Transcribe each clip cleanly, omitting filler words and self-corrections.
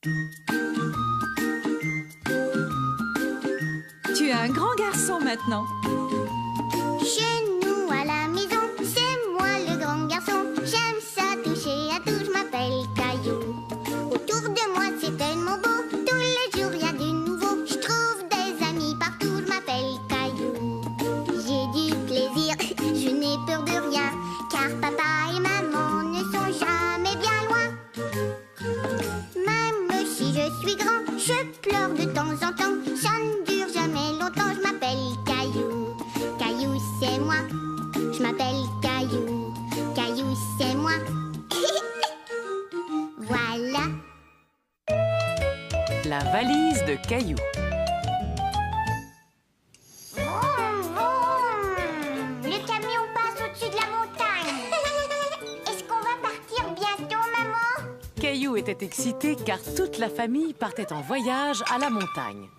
Tu es un grand garçon maintenant. Chez nous à la maison, c'est moi le grand garçon. J'aime ça toucher à tout, je m'appelle Caillou. Autour de moi c'est tellement beau, tous les jours il y a du nouveau. Je trouve des amis partout, je m'appelle Caillou. J'ai du plaisir, je n'ai peur de rien, car papa et maman ne sont jamais bien loin. Même si je suis grand, je pleure de temps en temps. Ça ne dure jamais longtemps, je m'appelle Caillou. Caillou, c'est moi. Je m'appelle Caillou. Caillou, c'est moi. Voilà. La valise de Caillou. Vroom, vroom. Le camion passe au-dessus de la montagne. Est-ce qu'on va partir bientôt, maman? Caillou était excité car toute la famille partait en voyage à la montagne.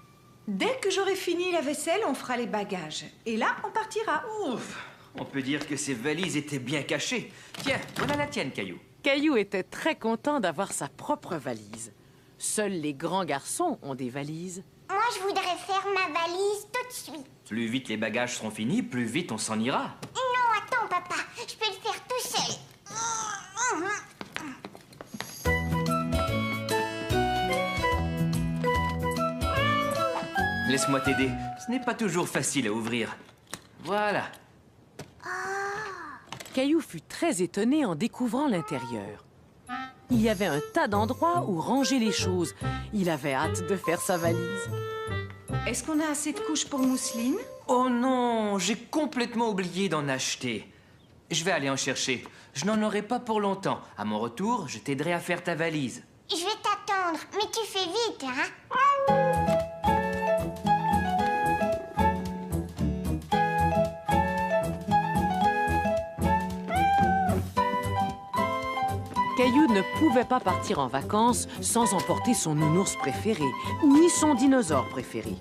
Dès que j'aurai fini la vaisselle, on fera les bagages. Et là, on partira. Ouf! On peut dire que ces valises étaient bien cachées. Tiens, voilà la tienne, Caillou. Caillou était très content d'avoir sa propre valise. Seuls les grands garçons ont des valises. Moi, je voudrais faire ma valise tout de suite. Plus vite les bagages seront finis, plus vite on s'en ira. Non, attends, papa. Je peux le faire tout seul. Laisse-moi t'aider. Ce n'est pas toujours facile à ouvrir. Voilà. Caillou fut très étonné en découvrant l'intérieur. Il y avait un tas d'endroits où ranger les choses. Il avait hâte de faire sa valise. Est-ce qu'on a assez de couches pour mousseline? Oh non, j'ai complètement oublié d'en acheter. Je vais aller en chercher. Je n'en aurai pas pour longtemps. À mon retour, je t'aiderai à faire ta valise. Je vais t'attendre, mais tu fais vite, hein? Caillou ne pouvait pas partir en vacances sans emporter son nounours préféré, ni son dinosaure préféré.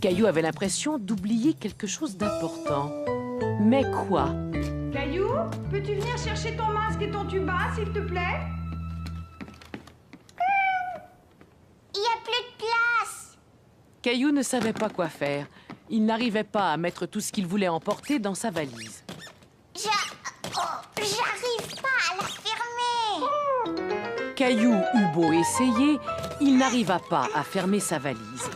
Caillou avait l'impression d'oublier quelque chose d'important. Mais quoi? Caillou, peux-tu venir chercher ton masque et ton tuba, s'il te plaît? Il n'y a plus de place. Caillou ne savait pas quoi faire. Il n'arrivait pas à mettre tout ce qu'il voulait emporter dans sa valise. J'arrive pas à la fermer. Caillou eut beau essayer, il n'arriva pas à fermer sa valise.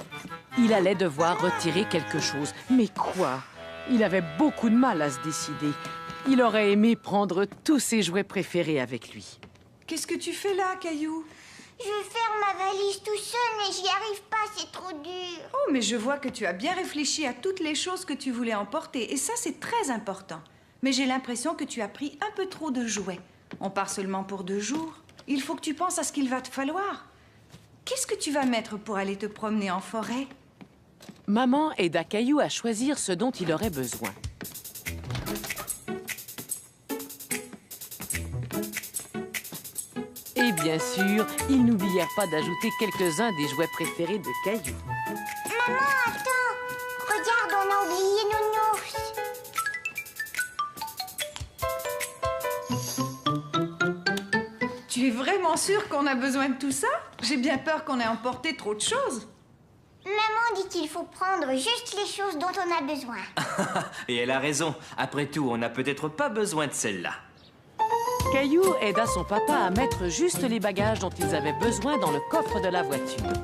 Il allait devoir retirer quelque chose. Mais quoi? Il avait beaucoup de mal à se décider. Il aurait aimé prendre tous ses jouets préférés avec lui. Qu'est-ce que tu fais là, Caillou? Je veux faire ma valise tout seul, mais j'y arrive pas, c'est trop dur. Oh, mais je vois que tu as bien réfléchi à toutes les choses que tu voulais emporter. Et ça, c'est très important. Mais j'ai l'impression que tu as pris un peu trop de jouets. On part seulement pour 2 jours. Il faut que tu penses à ce qu'il va te falloir. Qu'est-ce que tu vas mettre pour aller te promener en forêt? Maman aida Caillou à choisir ce dont il aurait besoin. Et bien sûr, ils n'oublièrent pas d'ajouter quelques-uns des jouets préférés de Caillou. Maman, attends. Regarde, on a oublié Nounours. Tu es vraiment sûre qu'on a besoin de tout ça? J'ai bien peur qu'on ait emporté trop de choses. Maman dit qu'il faut prendre juste les choses dont on a besoin. Et elle a raison. Après tout, on n'a peut-être pas besoin de celle-là. Caillou aida son papa à mettre juste les bagages dont ils avaient besoin dans le coffre de la voiture.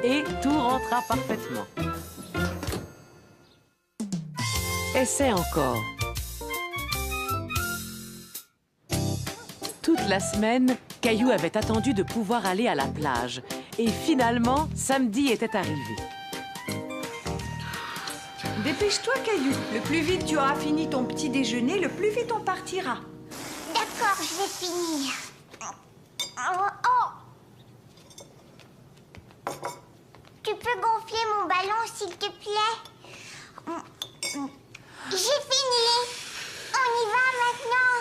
Et tout rentra parfaitement. Essaie encore. Toute la semaine, Caillou avait attendu de pouvoir aller à la plage. Et finalement, samedi était arrivé. Dépêche-toi, Caillou. Le plus vite tu auras fini ton petit déjeuner, le plus vite on partira. D'accord, je vais finir. Oh. Tu peux gonfler mon ballon, s'il te plaît? J'ai fini. On y va maintenant.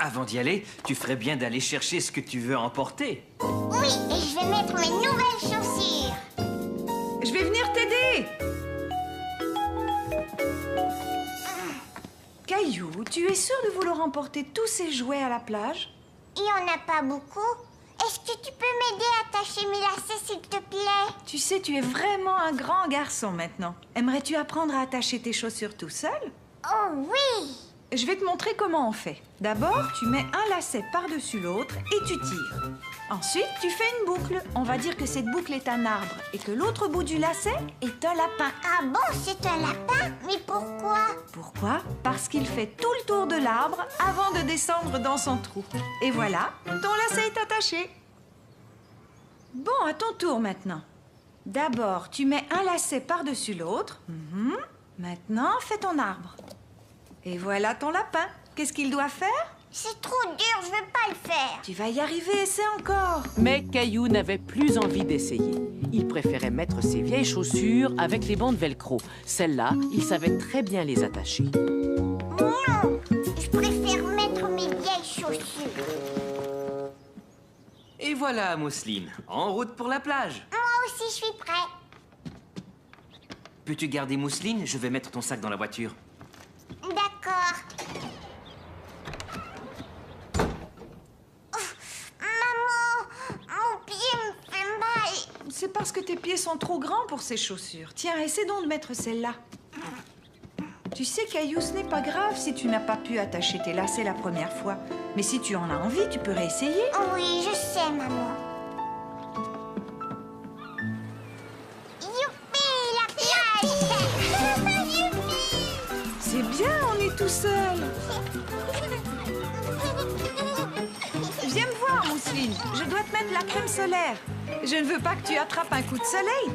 Avant d'y aller, tu ferais bien d'aller chercher ce que tu veux emporter. Oui, et je vais mettre mes nouvelles chaussures. Je vais venir t'aider. Caillou, tu es sûr de vouloir emporter tous ces jouets à la plage? Il n'y en a pas beaucoup. Est-ce que tu peux m'aider à attacher mes lacets, s'il te plaît? Tu sais, tu es vraiment un grand garçon maintenant. Aimerais-tu apprendre à attacher tes chaussures tout seul? Oh oui! Je vais te montrer comment on fait. D'abord, tu mets un lacet par-dessus l'autre et tu tires. Ensuite, tu fais une boucle. On va dire que cette boucle est un arbre et que l'autre bout du lacet est un lapin. Ah bon, c'est un lapin? Mais pourquoi? Pourquoi? Parce qu'il fait tout le tour de l'arbre avant de descendre dans son trou. Et voilà, ton lacet est attaché. Bon, à ton tour maintenant. D'abord, tu mets un lacet par-dessus l'autre. Maintenant, fais ton arbre. Et voilà ton lapin. Qu'est-ce qu'il doit faire? C'est trop dur, je veux pas le faire. Tu vas y arriver, essaie encore. Mais Caillou n'avait plus envie d'essayer. Il préférait mettre ses vieilles chaussures avec les bandes velcro. Celles-là, il savait très bien les attacher. Non, je préfère mettre mes vieilles chaussures. Et voilà, Mousseline, en route pour la plage. Moi aussi, je suis prêt. Peux-tu garder Mousseline? Je vais mettre ton sac dans la voiture. D'accord. Maman, mon pied me fait mal. C'est parce que tes pieds sont trop grands pour ces chaussures. Tiens, essaie donc de mettre celle-là. Tu sais, Caillou, ce n'est pas grave si tu n'as pas pu attacher tes lacets la première fois. Mais si tu en as envie, tu peux réessayer. Oui, je sais, maman. Youpi, la plage. Youpi. C'est bien, on est tout seul. Viens me voir, Mousseline. Je dois te mettre la crème solaire. Je ne veux pas que tu attrapes un coup de soleil.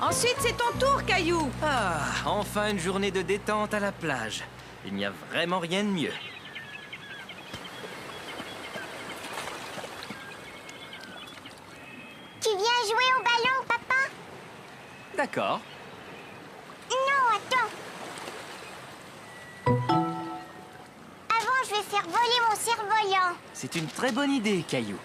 Ensuite, c'est ton tour, Caillou. Ah, enfin une journée de détente à la plage. Il n'y a vraiment rien de mieux. Tu viens jouer au ballon, papa? D'accord. Non, attends. Avant, je vais faire voler mon cerf-volant. C'est une très bonne idée, Caillou.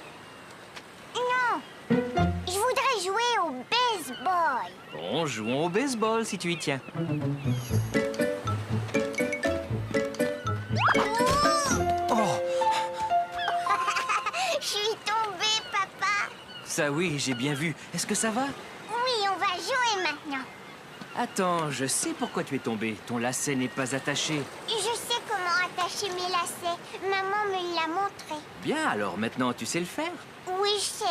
Non, je voudrais jouer au baseball. Bon, jouons au baseball si tu y tiens. Oh, Je suis tombée, papa. ça oui, j'ai bien vu. Est-ce que ça va? Oui, on va jouer maintenant. Attends, je sais pourquoi tu es tombé. Ton lacet n'est pas attaché. Je sais comment attacher mes lacets. Maman me l'a montré. Bien, alors maintenant tu sais le faire. Oui, je sais.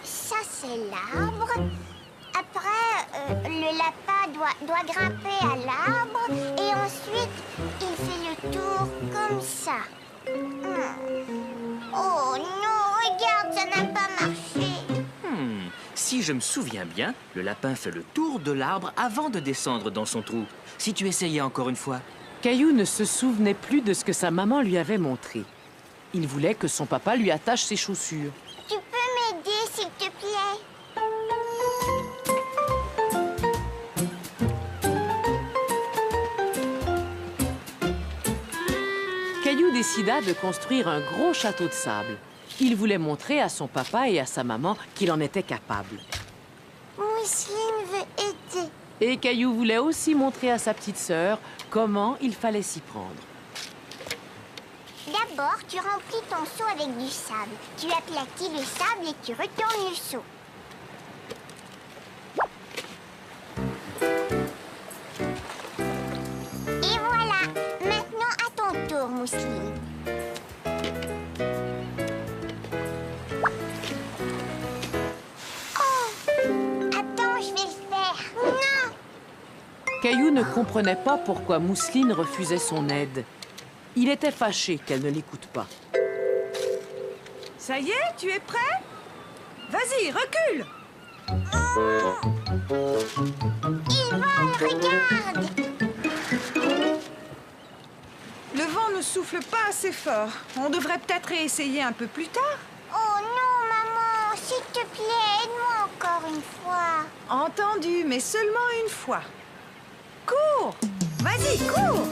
Ça, c'est l'arbre. Après, le lapin doit grimper à l'arbre. Et ensuite, il fait le tour comme ça. Oh non, regarde, ça n'a pas marché. Si je me souviens bien, le lapin fait le tour de l'arbre avant de descendre dans son trou. Si tu essayais encore une fois. Caillou ne se souvenait plus de ce que sa maman lui avait montré. Il voulait que son papa lui attache ses chaussures. Tu peux m'aider, s'il te plaît? Caillou décida de construire un gros château de sable. Il voulait montrer à son papa et à sa maman qu'il en était capable. Mousseline veut aider. Et Caillou voulait aussi montrer à sa petite sœur comment il fallait s'y prendre. D'abord, tu remplis ton seau avec du sable. Tu aplatis le sable et tu retournes le seau. Et voilà. Maintenant, à ton tour, Mousseline. Oh! Attends, je vais le faire. Non! Caillou ne comprenait pas pourquoi Mousseline refusait son aide. Il était fâché qu'elle ne l'écoute pas. Ça y est, tu es prêt? Vas-y, recule. Il vole, regarde! Le vent ne souffle pas assez fort. On devrait peut-être réessayer un peu plus tard. Oh non, maman, s'il te plaît, aide-moi encore une fois. Entendu, mais seulement une fois. Cours! Vas-y, cours!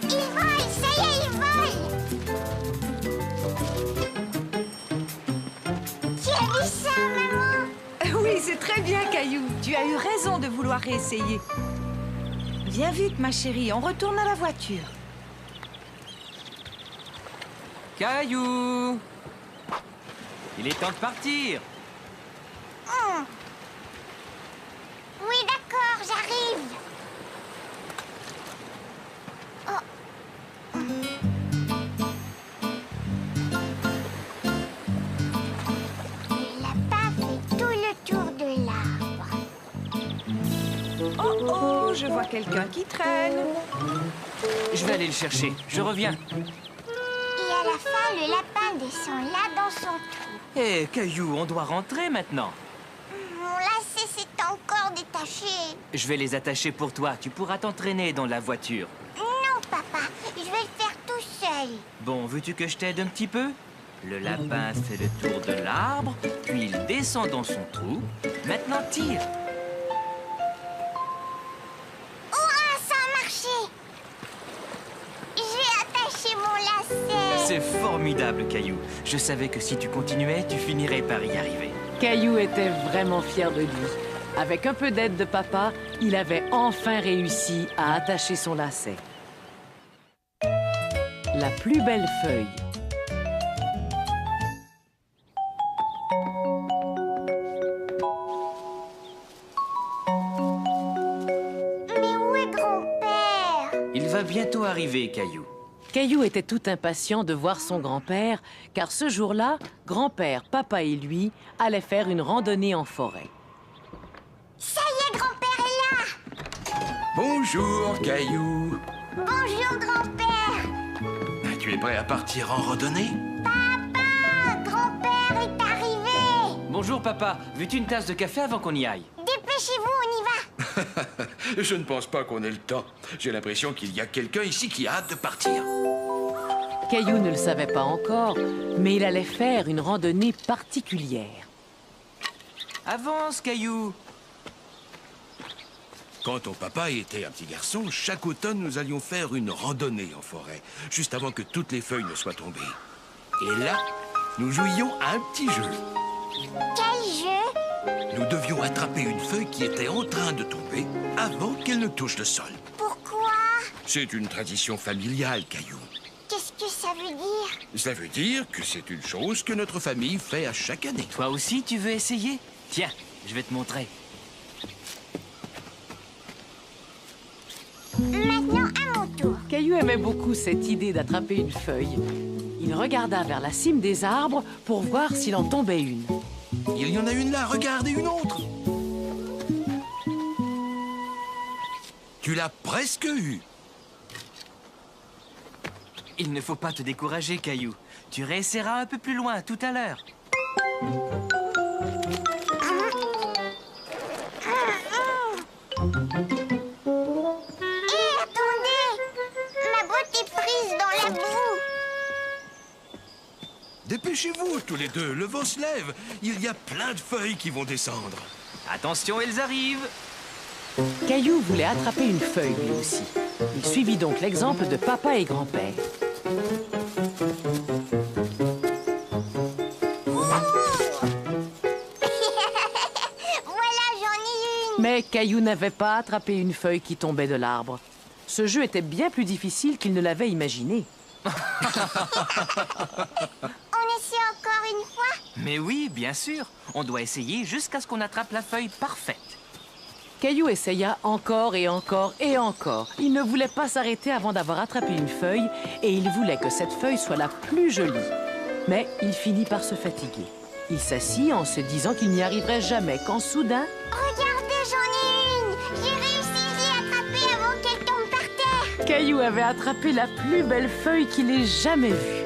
Il vole, ça y est, il vole! Tu as vu ça, maman? Oui, c'est très bien, Caillou. Tu as eu raison de vouloir réessayer. Viens vite, ma chérie, on retourne à la voiture. Caillou! Il est temps de partir. Oui, d'accord, j'arrive. Le lapin fait tout le tour de l'arbre. Oh oh, je vois quelqu'un qui traîne. Je vais aller le chercher. Je reviens. Et à la fin, le lapin descend là dans son trou. Hé, Caillou, on doit rentrer maintenant. Mon lacet s'est encore détaché. Je vais les attacher pour toi. Tu pourras t'entraîner dans la voiture. Non, papa, je vais le faire tout seul. Bon, veux-tu que je t'aide un petit peu? Le lapin fait le tour de l'arbre, puis il descend dans son trou. Maintenant, tire. Hurrah, ça a marché. J'ai attaché mon lacet. C'est formidable, Caillou. Je savais que si tu continuais, tu finirais par y arriver. Caillou était vraiment fier de lui. Avec un peu d'aide de papa, il avait enfin réussi à attacher son lacet. La plus belle feuille. Mais où est grand-père? Il va bientôt arriver, Caillou. Caillou était tout impatient de voir son grand-père, car ce jour-là, grand-père, papa et lui allaient faire une randonnée en forêt. Ça y est, grand-père est là. Bonjour, Caillou. Bonjour, grand-père. Tu es prêt à partir en randonnée? Papa, grand-père est arrivé. Bonjour, papa. Veux-tu une tasse de café avant qu'on y aille? Dépêchez-vous, on y va. Je ne pense pas qu'on ait le temps. J'ai l'impression qu'il y a quelqu'un ici qui a hâte de partir. Caillou ne le savait pas encore, mais il allait faire une randonnée particulière. Avance, Caillou. Quand ton papa était un petit garçon, chaque automne, nous allions faire une randonnée en forêt, juste avant que toutes les feuilles ne soient tombées. Et là, nous jouions à un petit jeu. Quel jeu? Nous devions attraper une feuille qui était en train de tomber avant qu'elle ne touche le sol. Pourquoi? C'est une tradition familiale, Caillou. Qu'est-ce que ça veut dire? Ça veut dire que c'est une chose que notre famille fait à chaque année. Toi aussi, tu veux essayer? Tiens, je vais te montrer. Maintenant, à mon tour. Caillou aimait beaucoup cette idée d'attraper une feuille. Il regarda vers la cime des arbres pour voir s'il en tombait une. Il y en a une là, regarde, et une autre. Tu l'as presque eue. Il ne faut pas te décourager, Caillou. Tu réessayeras un peu plus loin tout à l'heure. Hé, attendez! Ma botte est prise dans la boue. Dépêchez-vous, tous les deux, le vent se lève. Il y a plein de feuilles qui vont descendre. Attention, elles arrivent. Caillou voulait attraper une feuille lui aussi. Il suivit donc l'exemple de papa et grand-père. Voilà, j'en ai une. Mais Caillou n'avait pas attrapé une feuille qui tombait de l'arbre. Ce jeu était bien plus difficile qu'il ne l'avait imaginé. On essaie encore une fois? Mais oui, bien sûr. On doit essayer jusqu'à ce qu'on attrape la feuille parfaite. Caillou essaya encore et encore et encore. Il ne voulait pas s'arrêter avant d'avoir attrapé une feuille et il voulait que cette feuille soit la plus jolie. Mais il finit par se fatiguer. Il s'assit en se disant qu'il n'y arriverait jamais quand soudain... Regardez, j'en ai une. J'ai réussi, j'ai attrapé avant qu'elle tombe par terre. Caillou avait attrapé la plus belle feuille qu'il ait jamais vue.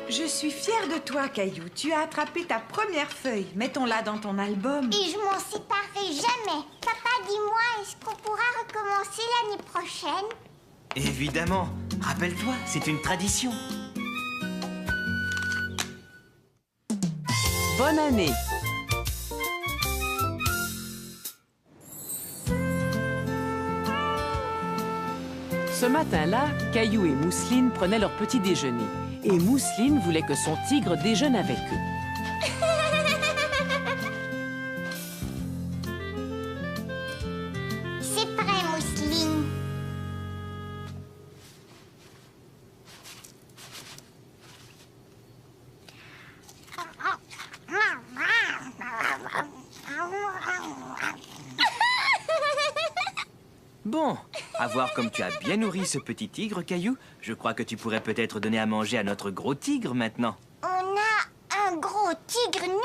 Je suis fière de toi, Caillou. Tu as attrapé ta première feuille. Mettons-la dans ton album. Et je m'en séparerai jamais. Papa, dis-moi, est-ce qu'on pourra recommencer l'année prochaine? Évidemment. Rappelle-toi, c'est une tradition. Bonne année! Ce matin-là, Caillou et Mousseline prenaient leur petit déjeuner. Et Mousseline voulait que son tigre déjeune avec eux. C'est prêt, Mousseline. À voir comme tu as bien nourri ce petit tigre, Caillou, je crois que tu pourrais peut-être donner à manger à notre gros tigre maintenant. On a un gros tigre, nous?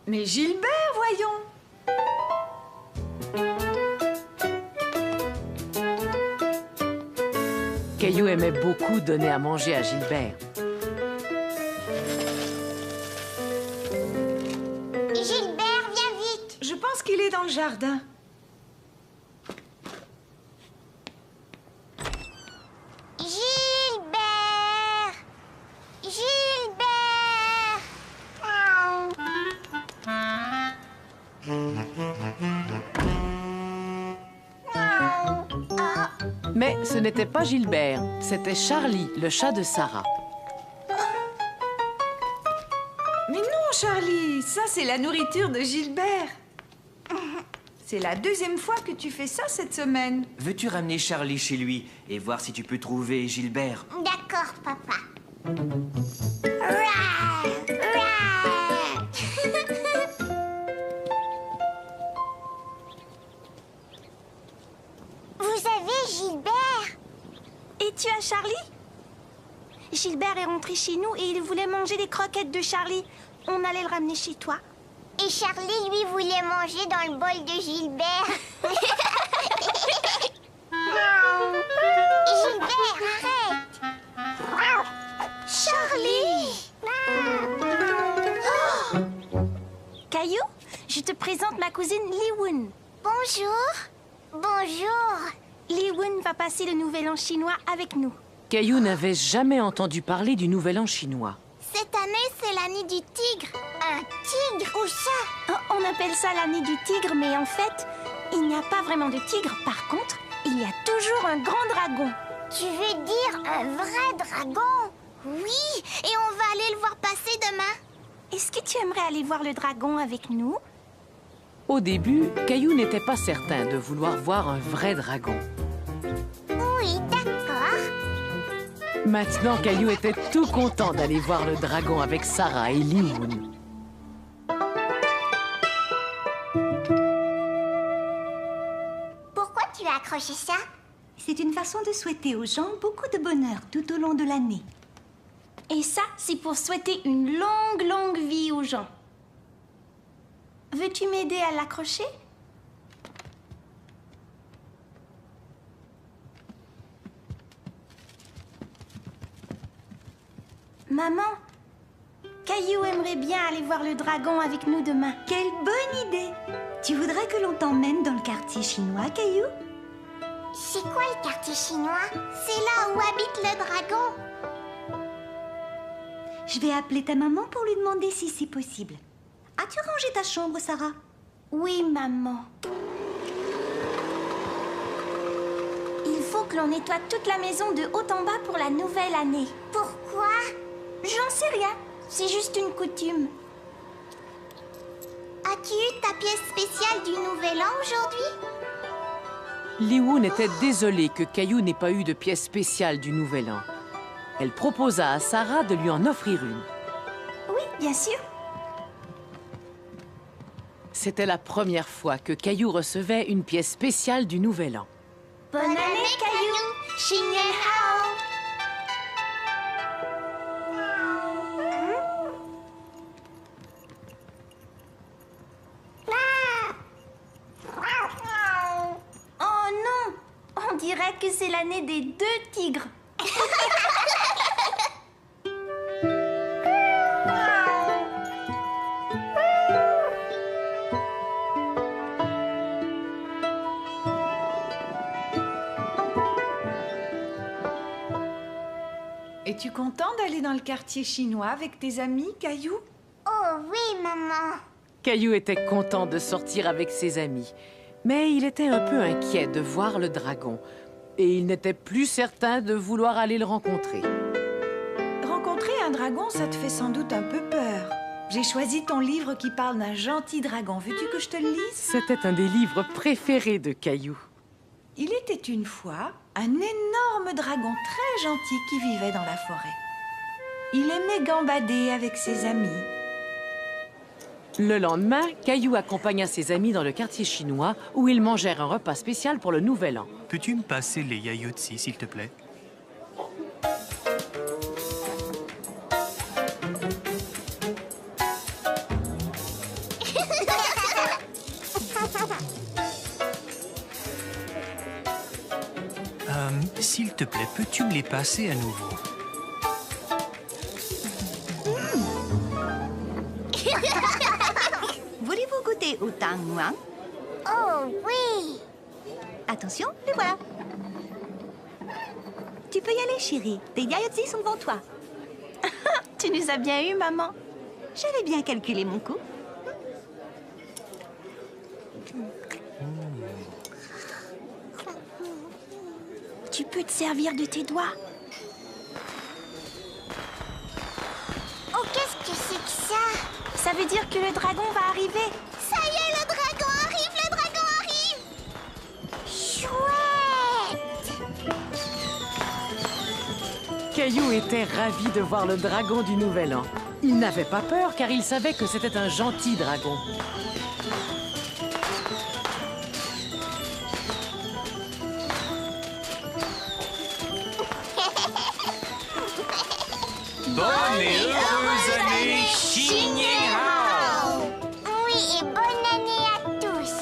Mais Gilbert, voyons. Caillou aimait beaucoup donner à manger à Gilbert. Gilbert, viens vite. Je pense qu'il est dans le jardin. Gilbert! Gilbert! Mais ce n'était pas Gilbert, c'était Charlie, le chat de Sarah. Mais non, Charlie, ça c'est la nourriture de Gilbert. C'est la deuxième fois que tu fais ça cette semaine. Veux-tu ramener Charlie chez lui et voir si tu peux trouver Gilbert? D'accord, papa. Rouah! Rouah! Vous avez Gilbert? Et tu as Charlie? Gilbert est rentré chez nous et il voulait manger les croquettes de Charlie. On allait le ramener chez toi. Et Charlie, lui, voulait manger dans le bol de Gilbert. Gilbert, arrête! Charlie! Caillou, je te présente ma cousine Li-Woon. Bonjour. Bonjour. Li-Woon va passer le nouvel an chinois avec nous. Caillou n'avait jamais entendu parler du Nouvel An chinois. Cette année, c'est l'année du tigre. Un tigre? Où ça? Oh, on appelle ça l'année du tigre, mais en fait, il n'y a pas vraiment de tigre. Par contre, il y a toujours un grand dragon. Tu veux dire un vrai dragon? Oui, et on va aller le voir passer demain. Est-ce que tu aimerais aller voir le dragon avec nous? Au début, Caillou n'était pas certain de vouloir voir un vrai dragon. Oui, d'accord. Maintenant, Caillou était tout content d'aller voir le dragon avec Sarah et Li-Woon. Pourquoi tu as accroché ça? C'est une façon de souhaiter aux gens beaucoup de bonheur tout au long de l'année. Et ça, c'est pour souhaiter une longue, longue vie aux gens. Veux-tu m'aider à l'accrocher? Maman, Caillou aimerait bien aller voir le dragon avec nous demain. Quelle bonne idée! Tu voudrais que l'on t'emmène dans le quartier chinois, Caillou? C'est quoi le quartier chinois? C'est là où habite le dragon. Je vais appeler ta maman pour lui demander si c'est possible. As-tu rangé ta chambre, Sarah? Oui, maman. Il faut que l'on nettoie toute la maison de haut en bas pour la nouvelle année. Pourquoi? J'en sais rien. C'est juste une coutume. As-tu eu ta pièce spéciale du Nouvel An aujourd'hui? Li-Woon était désolée que Caillou n'ait pas eu de pièce spéciale du Nouvel An. Elle proposa à Sarah de lui en offrir une. Oui, bien sûr. C'était la première fois que Caillou recevait une pièce spéciale du Nouvel An. Bonne année, Caillou. Xin Nian Hao. Oh non! On dirait que c'est l'année des 2 tigres. Es-tu content d'aller dans le quartier chinois avec tes amis, Caillou? Oh oui, maman. Caillou était content de sortir avec ses amis, mais il était un peu inquiet de voir le dragon et il n'était plus certain de vouloir aller le rencontrer. Rencontrer un dragon, ça te fait sans doute un peu peur. J'ai choisi ton livre qui parle d'un gentil dragon. Veux-tu que je te le lise? C'était un des livres préférés de Caillou. Il était une fois un énorme dragon très gentil qui vivait dans la forêt. Il aimait gambader avec ses amis. Le lendemain, Caillou accompagna ses amis dans le quartier chinois où ils mangèrent un repas spécial pour le Nouvel An. Peux-tu me passer les yaourtsi, s'il te plaît? S'il te plaît, peux-tu me les passer à nouveau? Voulez-vous goûter au tang muang? Oh oui. Attention, les voilà. Tu peux y aller, chérie. Tes yaourtsi sont devant toi. Tu nous as bien eu, maman. J'avais bien calculé mon coup. Tu peux te servir de tes doigts. Oh, qu'est-ce que c'est que ça? Ça veut dire que le dragon va arriver. Ça y est, le dragon arrive, le dragon arrive. Chouette. Caillou était ravi de voir le dragon du Nouvel An. Il n'avait pas peur car il savait que c'était un gentil dragon. Bonne et heureuse année, Xin Yin Hao! Oui, et bonne année à tous.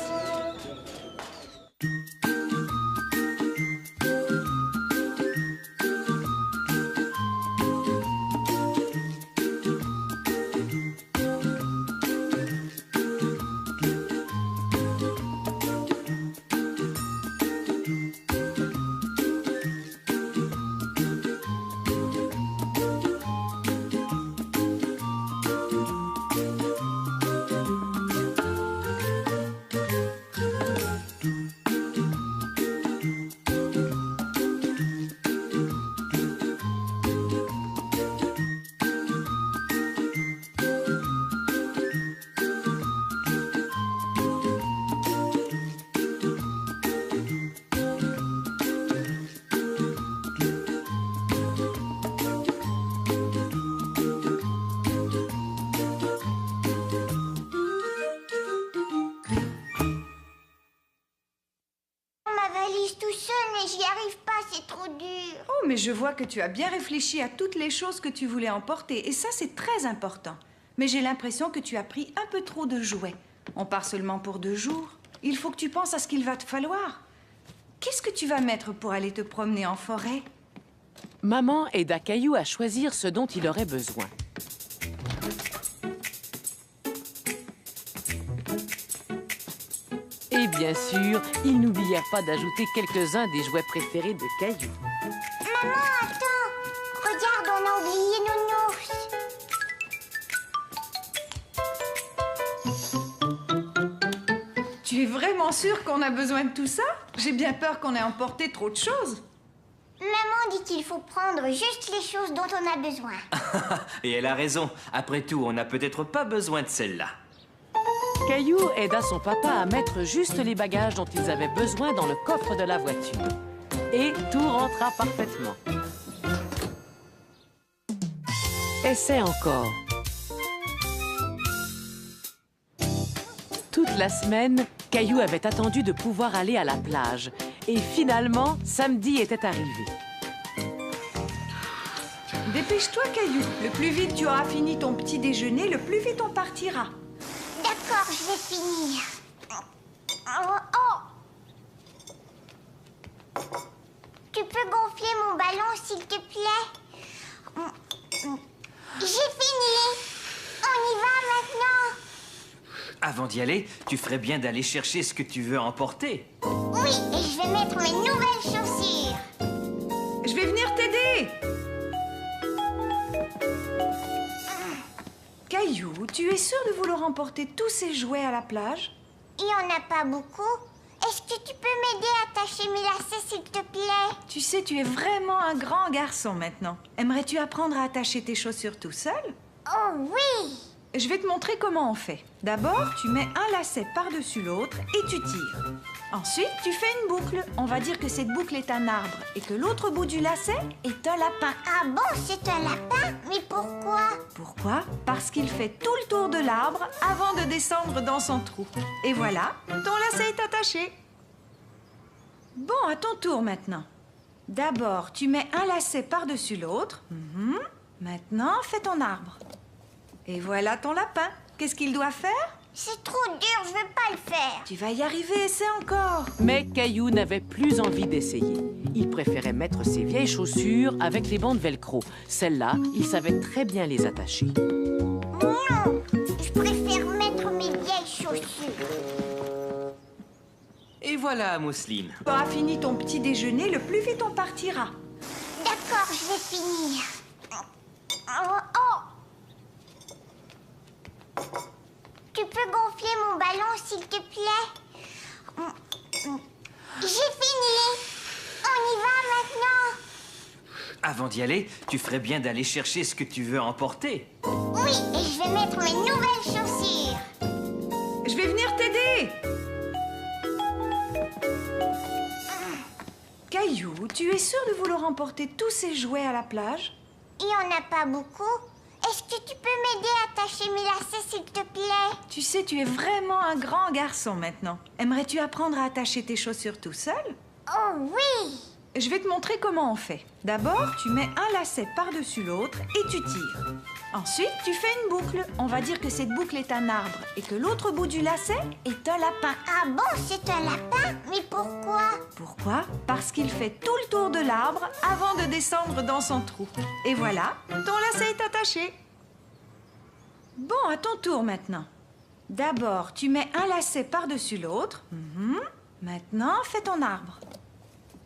Ma valise tout seul, mais j'y arrive pas, c'est trop dur. Oh, mais je vois que tu as bien réfléchi à toutes les choses que tu voulais emporter. Et ça, c'est très important. Mais j'ai l'impression que tu as pris un peu trop de jouets. On part seulement pour 2 jours. Il faut que tu penses à ce qu'il va te falloir. Qu'est-ce que tu vas mettre pour aller te promener en forêt? Maman aida Caillou à choisir ce dont il aurait besoin. Et bien sûr, ils n'oublièrent pas d'ajouter quelques-uns des jouets préférés de Caillou. Maman, attends. Regarde, on a oublié Nounours. Tu es vraiment sûre qu'on a besoin de tout ça? J'ai bien peur qu'on ait emporté trop de choses. Maman dit qu'il faut prendre juste les choses dont on a besoin. Et elle a raison. Après tout, on n'a peut-être pas besoin de celle-là. Caillou aida son papa à mettre juste les bagages dont ils avaient besoin dans le coffre de la voiture. Et tout rentra parfaitement. Essaie encore. Toute la semaine, Caillou avait attendu de pouvoir aller à la plage. Et finalement, samedi était arrivé. Dépêche-toi, Caillou. Le plus vite tu auras fini ton petit déjeuner, le plus vite on partira. D'accord, je vais finir. Oh, oh. Tu peux gonfler mon ballon, s'il te plaît? J'ai fini. On y va maintenant. Avant d'y aller, tu ferais bien d'aller chercher ce que tu veux emporter. Oui, et je vais mettre mes nouvelles chaussures. Je vais venir t'aider. Caillou, tu es sûr de vouloir emporter tous ces jouets à la plage? Il n'y en a pas beaucoup. Est-ce que tu peux m'aider à attacher mes lacets, s'il te plaît? Tu sais, tu es vraiment un grand garçon maintenant. Aimerais-tu apprendre à attacher tes chaussures tout seul? Oh oui! Je vais te montrer comment on fait. D'abord, tu mets un lacet par-dessus l'autre et tu tires. Ensuite, tu fais une boucle. On va dire que cette boucle est un arbre et que l'autre bout du lacet est un lapin. Ah bon, c'est un lapin? Mais pourquoi? Pourquoi? Parce qu'il fait tout le tour de l'arbre avant de descendre dans son trou. Et voilà, ton lacet est attaché. Bon, à ton tour maintenant. D'abord, tu mets un lacet par-dessus l'autre. Maintenant, fais ton arbre. Et voilà ton lapin. Qu'est-ce qu'il doit faire? C'est trop dur, je veux pas le faire. Tu vas y arriver, essaie encore. Mais Caillou n'avait plus envie d'essayer. Il préférait mettre ses vieilles chaussures avec les bandes velcro. Celles-là, il savait très bien les attacher. Non, je préfère mettre mes vieilles chaussures. Et voilà, Mousseline. Tu auras fini ton petit déjeuner, le plus vite on partira. D'accord, je vais finir. Oh. Tu peux gonfler mon ballon, s'il te plaît? J'ai fini. On y va maintenant? Avant d'y aller, tu ferais bien d'aller chercher ce que tu veux emporter. Oui, et je vais mettre mes nouvelles chaussures. Je vais venir t'aider. Caillou, tu es sûr de vouloir emporter tous ces jouets à la plage? Il n'y en a pas beaucoup. Est-ce que tu peux m'aider à attacher mes lacets, s'il te plaît? Tu sais, tu es vraiment un grand garçon maintenant. Aimerais-tu apprendre à attacher tes chaussures tout seul? Oh oui! Je vais te montrer comment on fait. D'abord, tu mets un lacet par-dessus l'autre et tu tires. Ensuite, tu fais une boucle. On va dire que cette boucle est un arbre et que l'autre bout du lacet est un lapin. Ah bon, c'est un lapin? Mais pourquoi? Pourquoi? Parce qu'il fait tout le tour de l'arbre avant de descendre dans son trou. Et voilà, ton lacet est attaché. Bon, à ton tour maintenant. D'abord, tu mets un lacet par-dessus l'autre. Maintenant, fais ton arbre.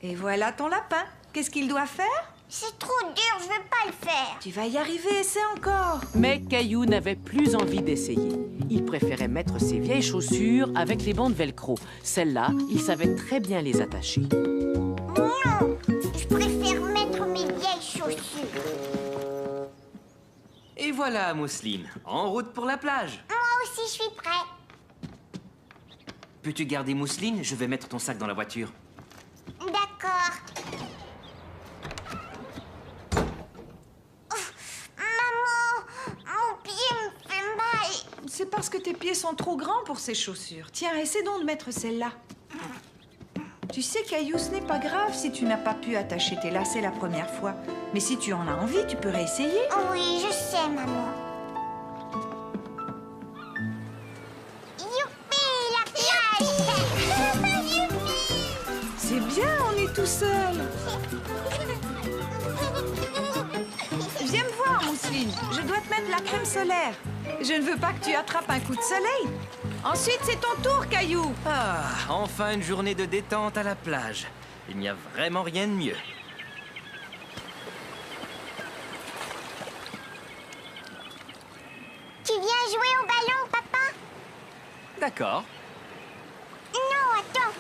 Et voilà ton lapin. Qu'est-ce qu'il doit faire? C'est trop dur, je veux pas le faire. Tu vas y arriver, essaie encore. Mais Caillou n'avait plus envie d'essayer. Il préférait mettre ses vieilles chaussures avec les bandes velcro. Celles-là, il savait très bien les attacher. Non, je préfère mettre mes vieilles chaussures. Et voilà, Mousseline, en route pour la plage. Moi aussi, je suis prêt. Peux-tu garder Mousseline? Je vais mettre ton sac dans la voiture. D'accord. Maman, mon pied me fait mal. C'est parce que tes pieds sont trop grands pour ces chaussures. Tiens, essaie donc de mettre celle-là. Tu sais, Caillou, ce n'est pas grave si tu n'as pas pu attacher tes lacets la première fois. Mais si tu en as envie, tu peux réessayer. Oui, je sais, maman. Youpi, la plage. Youpi. C'est bien, on est tout seul. Viens me voir, Mousseline. Je dois te mettre la crème solaire. Je ne veux pas que tu attrapes un coup de soleil. Ensuite, c'est ton tour, Caillou. Ah, enfin une journée de détente à la plage. Il n'y a vraiment rien de mieux. Tu viens jouer au ballon, papa? D'accord. Non, attends.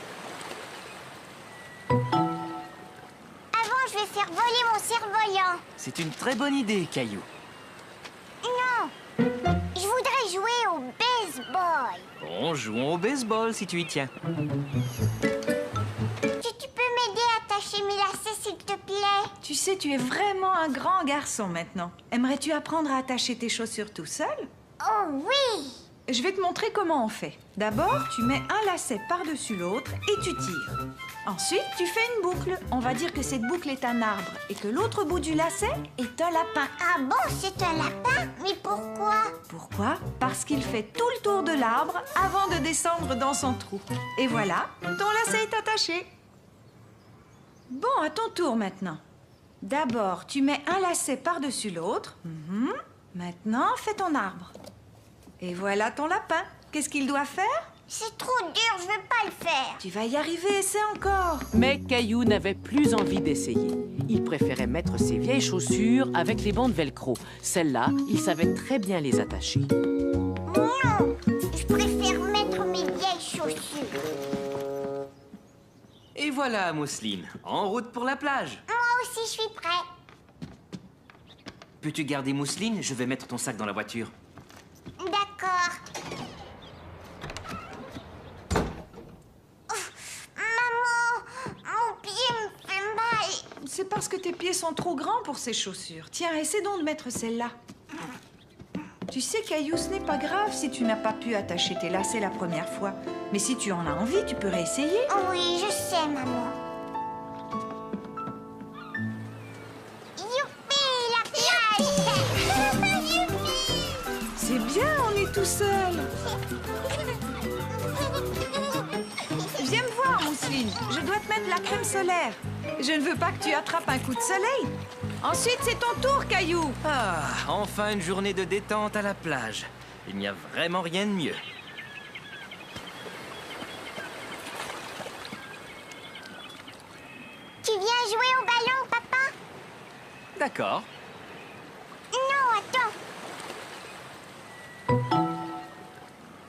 Avant, je vais faire voler mon cerf-volant. C'est une très bonne idée, Caillou. Non, je voudrais jouer au baseball. Bon, jouons au baseball si tu y tiens. Tu peux m'aider à attacher mes lacets, s'il te plaît? Tu sais, tu es vraiment un grand garçon maintenant. Aimerais-tu apprendre à attacher tes chaussures tout seul? Oh oui! Je vais te montrer comment on fait. D'abord, tu mets un lacet par-dessus l'autre et tu tires. Ensuite, tu fais une boucle. On va dire que cette boucle est un arbre et que l'autre bout du lacet est un lapin. Ah bon, c'est un lapin? Mais pourquoi? Pourquoi? Parce qu'il fait tout le tour de l'arbre avant de descendre dans son trou. Et voilà, ton lacet est attaché. Bon, à ton tour maintenant. D'abord, tu mets un lacet par-dessus l'autre. Maintenant, fais ton arbre. Et voilà ton lapin. Qu'est-ce qu'il doit faire? C'est trop dur, je veux pas le faire. Tu vas y arriver, essaie encore. Mais Caillou n'avait plus envie d'essayer. Il préférait mettre ses vieilles chaussures avec les bandes velcro. Celles-là, il savait très bien les attacher. Non, je préfère mettre mes vieilles chaussures. Et voilà, Mousseline, en route pour la plage. Moi aussi, je suis prêt. Peux-tu garder Mousseline? Je vais mettre ton sac dans la voiture. D'accord. Maman, mon pied me fait mal. C'est parce que tes pieds sont trop grands pour ces chaussures. Tiens, essaie donc de mettre celle-là. Tu Tu sais, Caillou, ce n'est pas grave si tu n'as pas pu attacher tes lacets la première fois. Mais si tu en as envie, tu peux réessayer. Oui, je sais, maman. Youpi, la plage! Youpi! C'est bien, on est tout seul. Viens me voir, Mousseline. Je dois te mettre la crème solaire. Je ne veux pas que tu attrapes un coup de soleil. Ensuite, c'est ton tour, Caillou. Ah, enfin une journée de détente à la plage. Il n'y a vraiment rien de mieux. Tu viens jouer au ballon, papa? D'accord. Non, attends.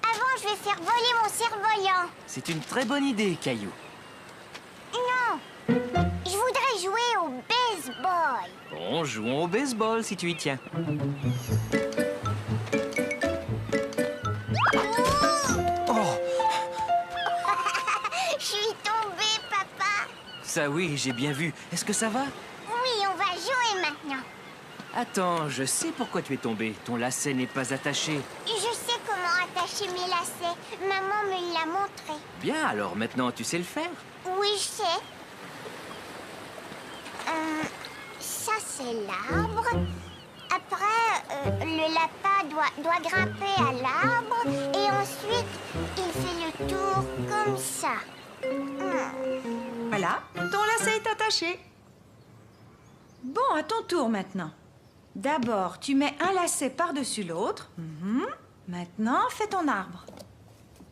Avant, je vais faire voler mon cerf-volant. C'est une très bonne idée, Caillou. Non, je voudrais jouer au baseball. Bon, jouons au baseball si tu y tiens. Oh, Je suis tombée, papa. ça oui, j'ai bien vu. Est-ce que ça va? Oui, on va jouer maintenant. Attends, je sais pourquoi tu es tombé. Ton lacet n'est pas attaché. Je sais comment attacher mes lacets. Maman me l'a montré. Bien, alors maintenant tu sais le faire. Oui, je sais. Ça, c'est l'arbre. Après, le lapin doit grimper à l'arbre. Et ensuite, il fait le tour comme ça. Voilà, ton lacet est attaché. Bon, à ton tour maintenant. D'abord, tu mets un lacet par-dessus l'autre. Maintenant, fais ton arbre.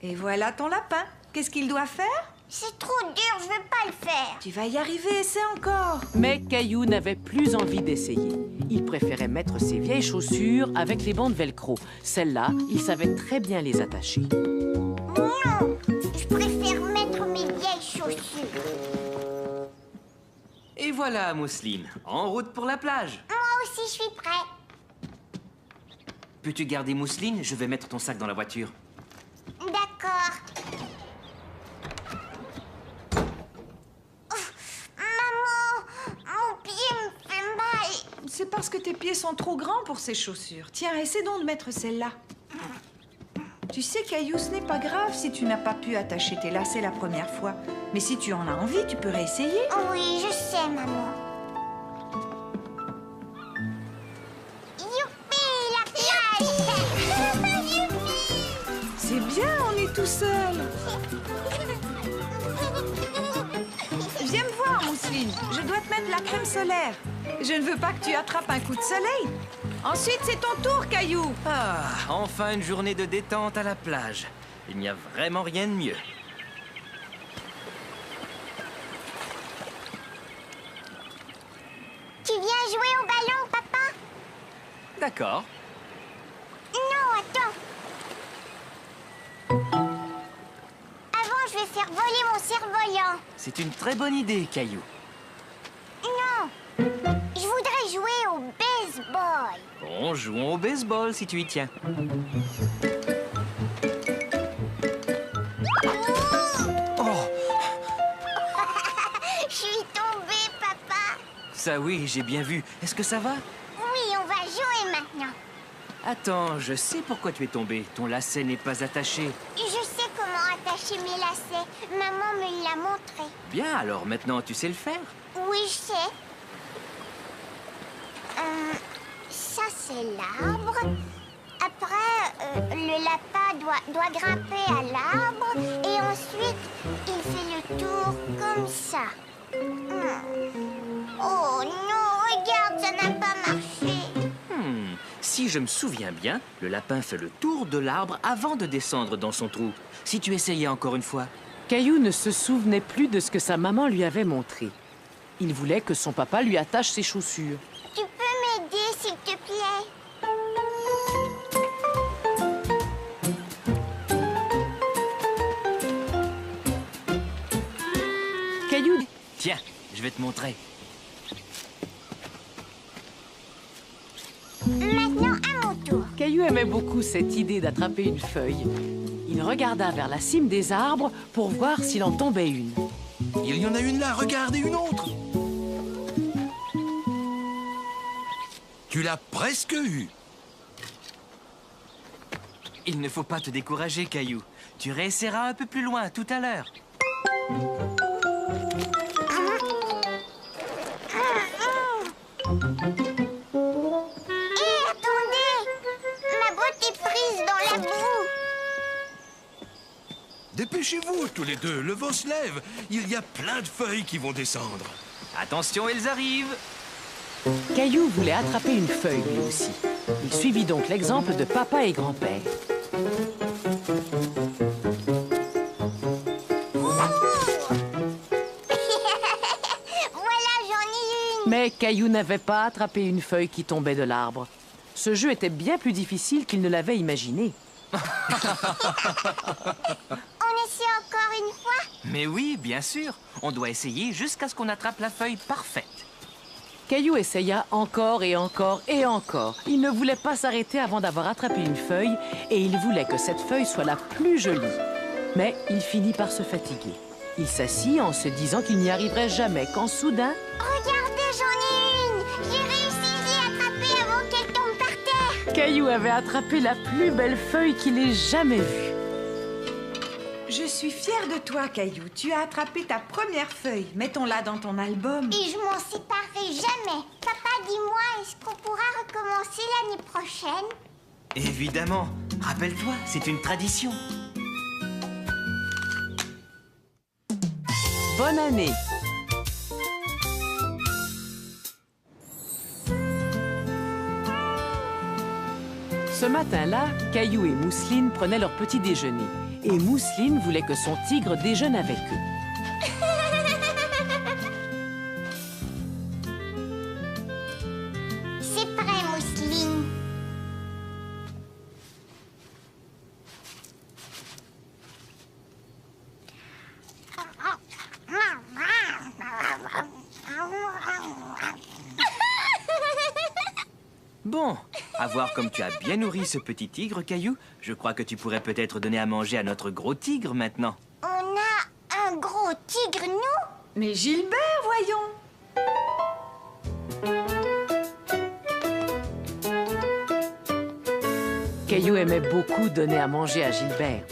Et voilà ton lapin. Qu'est-ce qu'il doit faire? C'est trop dur, je veux pas le faire. Tu vas y arriver, essaie encore. Mais Caillou n'avait plus envie d'essayer. Il préférait mettre ses vieilles chaussures avec les bandes velcro. Celles-là, il savait très bien les attacher. Non, je préfère mettre mes vieilles chaussures. Et voilà, Mousseline, en route pour la plage. Moi aussi, je suis prêt. Peux-tu garder Mousseline? Je vais mettre ton sac dans la voiture. D'accord. Maman, mon pied me fait mal. C'est parce que tes pieds sont trop grands pour ces chaussures. Tiens, essaie donc de mettre celle-là. Tu sais, Caillou, ce n'est pas grave si tu n'as pas pu attacher tes lacets la première fois. Mais si tu en as envie, tu peux réessayer. Oui, je sais, maman. Youpi, la plage! Youpi! C'est bien, on est tout seul. Viens me voir, Mousseline. Je dois te mettre la crème solaire. Je ne veux pas que tu attrapes un coup de soleil. Ensuite, c'est ton tour, Caillou. Ah, enfin une journée de détente à la plage. Il n'y a vraiment rien de mieux. Tu viens jouer au ballon, papa? D'accord. Non, attends. Avant, je vais faire voler mon cerf-volant. C'est une très bonne idée, Caillou. Non, je voudrais jouer au baseball. Bon, jouons au baseball si tu y tiens. Oh, Je suis tombée, papa. ça oui, j'ai bien vu. Est-ce que ça va? Oui, on va jouer maintenant. Attends, je sais pourquoi tu es tombé. Ton lacet n'est pas attaché. Je sais comment attacher mes lacets. Maman me l'a montré. Bien, alors maintenant tu sais le faire. Oui, je sais. Ça, c'est l'arbre. Après, le lapin doit grimper à l'arbre. Et ensuite, il fait le tour comme ça. Oh non, regarde, ça n'a pas marché. Si je me souviens bien, le lapin fait le tour de l'arbre avant de descendre dans son trou. Si tu essayais encore une fois. Caillou ne se souvenait plus de ce que sa maman lui avait montré. Il voulait que son papa lui attache ses chaussures. Tu peux m'aider, s'il te plaît? Caillou... Tiens, je vais te montrer. Maintenant, à mon tour. Caillou aimait beaucoup cette idée d'attraper une feuille. Il regarda vers la cime des arbres pour voir s'il en tombait une. Il y en a une là, regarde, et une autre. Tu l'as presque eu. Il ne faut pas te décourager, Caillou. Tu réessayeras un peu plus loin tout à l'heure. Hé, attendez! Ma botte est prise dans la boue. Dépêchez-vous, tous les deux, le vent se lève. Il y a plein de feuilles qui vont descendre. Attention, elles arrivent. Caillou voulait attraper une feuille lui aussi. Il suivit donc l'exemple de papa et grand-père. Voilà, j'en ai une. Mais Caillou n'avait pas attrapé une feuille qui tombait de l'arbre. Ce jeu était bien plus difficile qu'il ne l'avait imaginé. On essaie encore une fois? Mais oui, bien sûr. On doit essayer jusqu'à ce qu'on attrape la feuille parfaite. Caillou essaya encore et encore et encore. Il ne voulait pas s'arrêter avant d'avoir attrapé une feuille et il voulait que cette feuille soit la plus jolie. Mais il finit par se fatiguer. Il s'assit en se disant qu'il n'y arriverait jamais quand soudain... Regardez, j'en ai une. J'ai réussi, j'ai attrapé avant qu'elle tombe par terre. Caillou avait attrapé la plus belle feuille qu'il ait jamais vue. Je suis fière de toi, Caillou. Tu as attrapé ta première feuille. Mettons-la dans ton album. Et je m'en séparerai jamais. Papa, dis-moi, est-ce qu'on pourra recommencer l'année prochaine? Évidemment. Rappelle-toi, c'est une tradition. Bonne année! Ce matin-là, Caillou et Mousseline prenaient leur petit déjeuner. Et Mousseline voulait que son tigre déjeune avec eux. C'est prêt, Mousseline. Bon, à voir comme tu as bien nourri ce petit tigre, Caillou, je crois que tu pourrais peut-être donner à manger à notre gros tigre maintenant. On a un gros tigre, nous? Mais Gilbert, voyons. Caillou aimait beaucoup donner à manger à Gilbert.